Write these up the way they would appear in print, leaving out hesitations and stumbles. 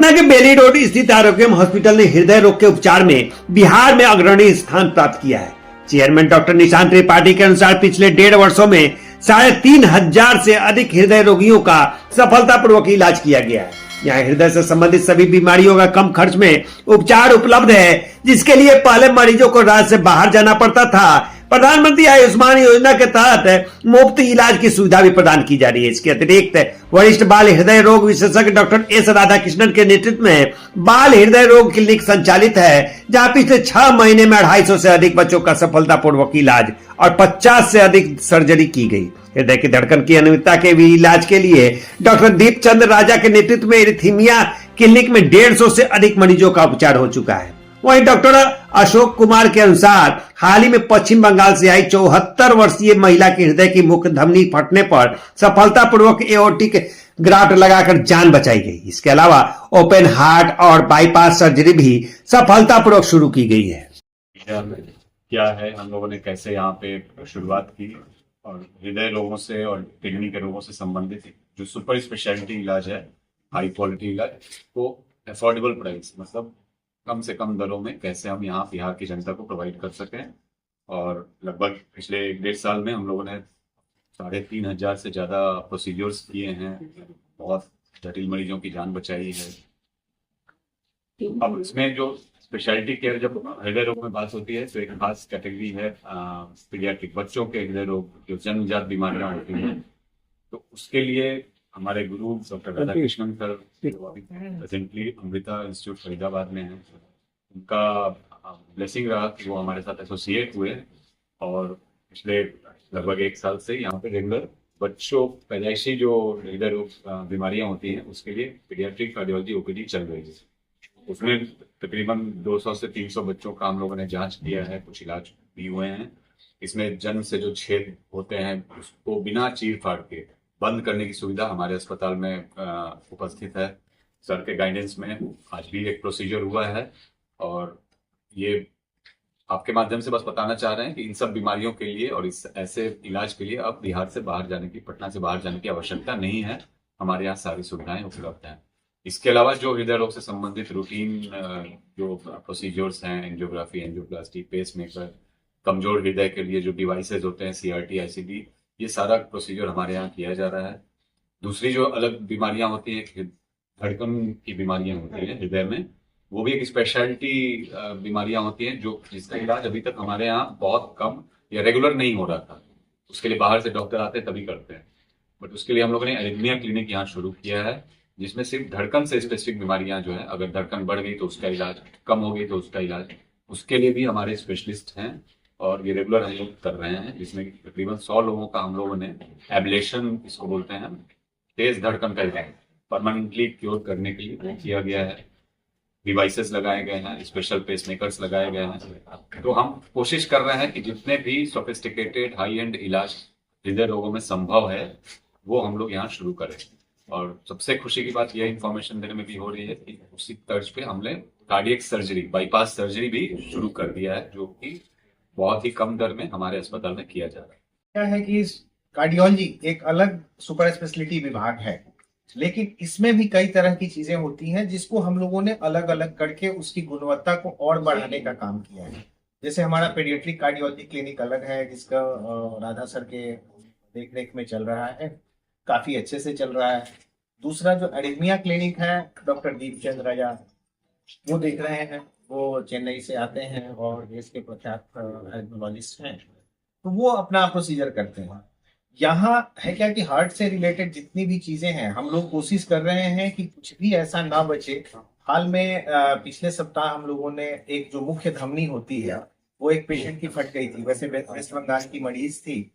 पटना के बेली रोड स्थित आरोग्यम हॉस्पिटल ने हृदय रोग के उपचार में बिहार में अग्रणी स्थान प्राप्त किया है। चेयरमैन डॉक्टर निशांत त्रिपाठी के अनुसार पिछले 1.5 वर्षों में 3,500 से अधिक हृदय रोगियों का सफलतापूर्वक इलाज किया गया है। यहाँ हृदय से संबंधित सभी बीमारियों का कम खर्च में उपचार उपलब्ध है, जिसके लिए पहले मरीजों को राज्य से बाहर जाना पड़ता था। प्रधानमंत्री आयुष्मान योजना के तहत मुफ्त इलाज की सुविधा भी प्रदान की जा रही है। इसके अतिरिक्त वरिष्ठ बाल हृदय रोग विशेषज्ञ डॉक्टर एस राधाकृष्णन के नेतृत्व में बाल हृदय रोग क्लिनिक संचालित है, जहां पिछले 6 महीने में 250 से अधिक बच्चों का सफलतापूर्वक इलाज और 50 से अधिक सर्जरी की गई। हृदय की धड़कन की अनियमितता के भी इलाज के लिए डॉक्टर दीप चंद्र राजा के नेतृत्व में एरिथमिया क्लिनिक में 150 से अधिक मरीजों का उपचार हो चुका है। वहीं डॉक्टर अशोक कुमार के अनुसार हाल ही में पश्चिम बंगाल से आई 74 वर्षीय महिला के हृदय की मुख्य धमनी फटने पर सफलतापूर्वक एओर्टिक ग्राफ्ट लगाकर जान बचाई गई। इसके अलावा ओपन हार्ट और बाईपास सर्जरी भी सफलतापूर्वक शुरू की गई है। क्या है, हम लोगों ने कैसे यहाँ पे शुरुआत की और हृदय रोगों से और किडनी के रोगों से संबंधित जो सुपर स्पेशलिटी इलाज है, हाई क्वालिटी इलाज, वो अफोर्डेबल प्राइस मतलब कम से कम दरों में कैसे हम यहाँ बिहार की जनता को प्रोवाइड कर सकें। और लगभग पिछले 1.5 साल में हम लोगों ने 3,500 से ज़्यादा प्रोसीजर्स किए हैं, बहुत जटिल मरीजों की जान बचाई है। अब इसमें जो स्पेशलिटी केयर, जब हृदय रोग में बात होती है तो एक खास कैटेगरी है पीडियाट्रिक, बच्चों के हृदय रोग जो जन्मजात बीमारियां होती हैं। तो उसके लिए हमारे गुरु doctor Radhakrishnan sir presently Amrita institute Faridabad में है, उनका ब्लेसिंग रहा कि वो हमारे साथ एसोसिएट हुए और पिछले लगभग 1 साल से यहाँ पे रेगुलर बच्चों पैदाइशी जो हृदय रोग बीमारियां होती हैं उसके लिए पीडियाट्रिक कार्डियोलॉजी ओपीडी चल रही है। उसमें तकरीबन 200 से 300 बच्चों का हम लोगों ने जांच किया है, कुछ इलाज भी हुए हैं। इसमें जन्म से जो छेद होते हैं उसको बिना चीर फाड़ के बंद करने की सुविधा हमारे अस्पताल में उपस्थित है। सर के गाइडेंस में आज भी एक प्रोसीजर हुआ है और ये आपके माध्यम से बस बताना चाह रहे हैं कि इन सब बीमारियों के लिए और इस ऐसे इलाज के लिए अब बिहार से बाहर जाने की, पटना से बाहर जाने की आवश्यकता नहीं है। हमारे यहाँ सारी सुविधाएं उपलब्ध हैं। इसके अलावा जो हृदय रोग से संबंधित रूटीन जो प्रोसीजर्स हैं, एंजियोग्राफी, एंजियोप्लास्टी, पेसमेकर, कमजोर हृदय के लिए जो डिवाइसेज होते हैं, सीआरटी, आईसीडी, ये सारा प्रोसीजर हमारे यहाँ किया जा रहा है। दूसरी जो अलग बीमारियां होती हैं, धड़कन की बीमारियां होती हैं हृदय में, वो भी एक स्पेशलिटी बीमारियां होती हैं जो जिसका इलाज अभी तक हमारे यहाँ बहुत कम या रेगुलर नहीं हो रहा था। उसके लिए बाहर से डॉक्टर आते हैं तभी करते हैं, बट उसके लिए हम लोगों ने एरिथमिया क्लिनिक यहाँ शुरू किया है, जिसमें सिर्फ धड़कन से स्पेसिफिक बीमारियां जो है, अगर धड़कन बढ़ गई तो उसका इलाज, कम हो गई तो उसका इलाज, उसके लिए भी हमारे स्पेशलिस्ट हैं और ये रेगुलर हम लोग कर रहे हैं, जिसमें तकरीबन 100 लोगों का हम लोगों ने एब्लेशन, इसको बोलते हैं तेज धड़कन का इलाज, परमानेंटली क्योर करने के लिए किया गया है। डिवाइसेस लगाए गए हैं, स्पेशल पेसमेकर्स लगाए गए हैं। तो हम कोशिश कर रहे हैं कि जितने भी सोफिस्टिकेटेड हाई एंड इलाज हृदय रोगों में संभव है वो हम लोग यहाँ शुरू करें। और सबसे खुशी की बात यह इन्फॉर्मेशन देने में भी हो रही है कि उसी तर्ज पे हमने कार्डियक सर्जरी, बाईपास सर्जरी भी शुरू कर दिया है, जो कि बहुत ही कम दर में हमारे अस्पताल में किया जा रहा है। क्या है कि कार्डियोलॉजी एक अलग सुपर स्पेशलिटी विभाग है, लेकिन इसमें भी कई तरह की चीजें होती हैं जिसको हम लोगों ने अलग अलग करके उसकी गुणवत्ता को और बढ़ाने का काम किया है। जैसे हमारा पीडियाट्रिक कार्डियोलॉजी क्लिनिक अलग है, जिसका राधा सर के देखरेख में चल रहा है, काफी अच्छे से चल रहा है। दूसरा जो एरिथमिया क्लिनिक है, डॉक्टर दीप चंद्र राजा वो देख रहे हैं, वो चेन्नई से आते हैं और देश के प्रख्यात एथनोलॉजिस्ट हैं, तो वो अपना प्रोसीजर करते हैं। यहाँ है क्या कि हार्ट से रिलेटेड जितनी भी चीजें हैं, हम लोग कोशिश कर रहे हैं कि कुछ भी ऐसा ना बचे। हाल में पिछले सप्ताह हम लोगों ने एक जो मुख्य धमनी होती है वो एक पेशेंट की फट गई थी, वैसे वेस्ट बंगाल की मरीज थी,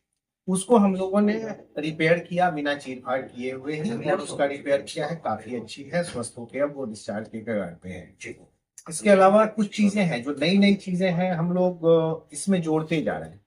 उसको हम लोगों ने रिपेयर किया बिना चीर फाड़ किए हुए ही, और उसका रिपेयर किया है, काफी अच्छी है, स्वस्थ होकर अब वो डिस्चार्ज के घर पे है। इसके अलावा कुछ चीजें हैं जो नई नई चीजें हैं, हम लोग इसमें जोड़ते जा रहे हैं,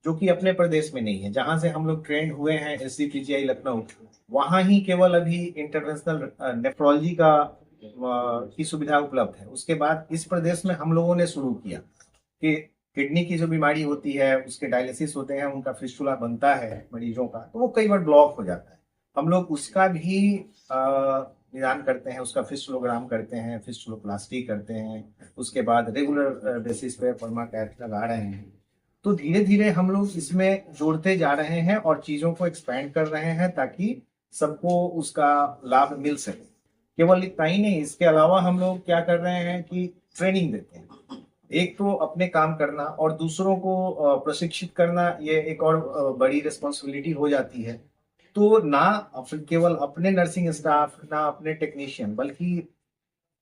जो कि अपने प्रदेश में नहीं है। जहां से हम लोग ट्रेंड हुए हैं SCPGI लखनऊ, वहां ही केवल अभी इंटरनेशनल नेफ्रोलॉजी का की सुविधा उपलब्ध है। उसके बाद इस प्रदेश में हम लोगों ने शुरू किया कि किडनी की जो बीमारी होती है, उसके डायलिसिस होते हैं, उनका फिस्टुला बनता है मरीजों का, तो वो कई बार ब्लॉक हो जाता है। हम लोग उसका भी निदान करते हैं, उसका फिस्टुलोग्राम करते हैं, फिस्टुलोप्लास्टी करते हैं, उसके बाद रेगुलर बेसिस पे परमा कैथ लगा रहे हैं। तो धीरे धीरे हम लोग इसमें जोड़ते जा रहे हैं और चीजों को एक्सपैंड कर रहे हैं ताकि सबको उसका लाभ मिल सके। केवल इतना ही नहीं, इसके अलावा हम लोग क्या कर रहे हैं कि ट्रेनिंग देते हैं। एक तो अपने काम करना और दूसरों को प्रशिक्षित करना, ये एक और बड़ी रिस्पॉन्सिबिलिटी हो जाती है। तो ना केवल अपने नर्सिंग स्टाफ, ना अपने टेक्नीशियन, बल्कि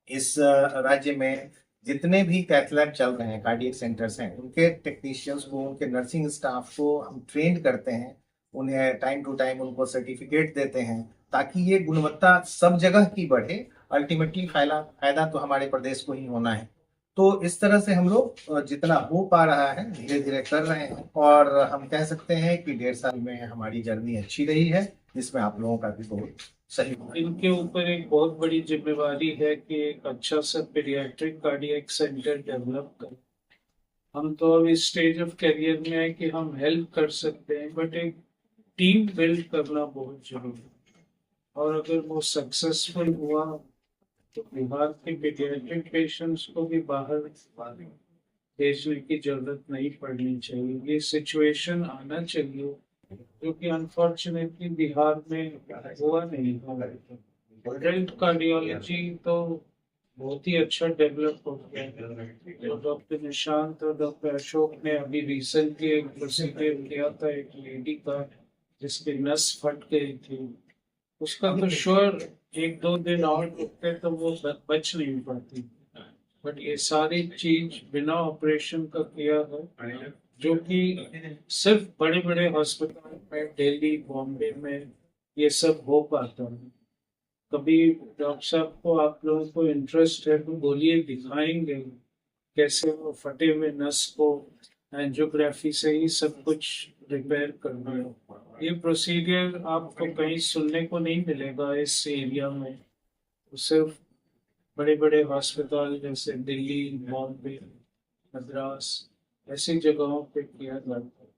इस राज्य में जितने भी कैथ लैब चल रहे हैं, कार्डियक सेंटर्स हैं, उनके टेक्नीशियंस को, उनके नर्सिंग स्टाफ को हम ट्रेन करते हैं, उन्हें टाइम टू टाइम उनको सर्टिफिकेट देते हैं ताकि ये गुणवत्ता सब जगह की बढ़े। अल्टीमेटली फायदा तो हमारे प्रदेश को ही होना है। तो इस तरह से हम लोग जितना हो पा रहा है धीरे धीरे कर रहे हैं, और हम कह सकते हैं कि 1.5 साल में हमारी जर्नी अच्छी रही है, जिसमें आप लोगों का भी बहुत सही। इनके ऊपर एक बहुत बड़ी जिम्मेवारी है कि एक अच्छा सा पीडियाट्रिक कार्डियक सेंटर डेवलप करें। हम तो अब इस स्टेज ऑफ करियर में है कि हम हेल्प कर सकते हैं, बट एक टीम बिल्ड करना बहुत जरूरी है। और अगर वो सक्सेसफुल हुआ तो बिहार के पीडियाट्रिक पेशेंट्स को भी बाहर भेजने की जरूरत नहीं पड़नी चाहिए। ये सिचुएशन आना चाहिए जो कि अनफॉर्चुनेटली बिहार में हुआ नहीं। एडल्ट कार्डियोलॉजी तो बहुत ही अच्छा डेवलप हो गया है। तो डॉक्टर निशांत और डॉक्टर अशोक ने अभी रिसेंटली एक प्रोसीजर किया था एक लेडी का जिसकी नस फट गई थी। उसका तो श्योर 1-2 दिन और रुकते तो वो बच नहीं पाती, बट ये सारी चीज बिना ऑपरेशन का किया है, जो कि सिर्फ बड़े बड़े हॉस्पिटल में, दिल्ली, बॉम्बे में ये सब हो पाता है। कभी डॉक्टर साहब को, आप लोगों को इंटरेस्ट है तो बोलिए, दिखाएंगे कैसे वो फटे हुए नस को एंजियोग्राफी से ही सब कुछ रिपेयर करना है। ये प्रोसीजर आपको कहीं सुनने को नहीं मिलेगा इस एरिया में। तो सिर्फ बड़े बड़े हॉस्पिटल जैसे दिल्ली, बॉम्बे, मद्रास ऐसी जगहों पे किया जाता है।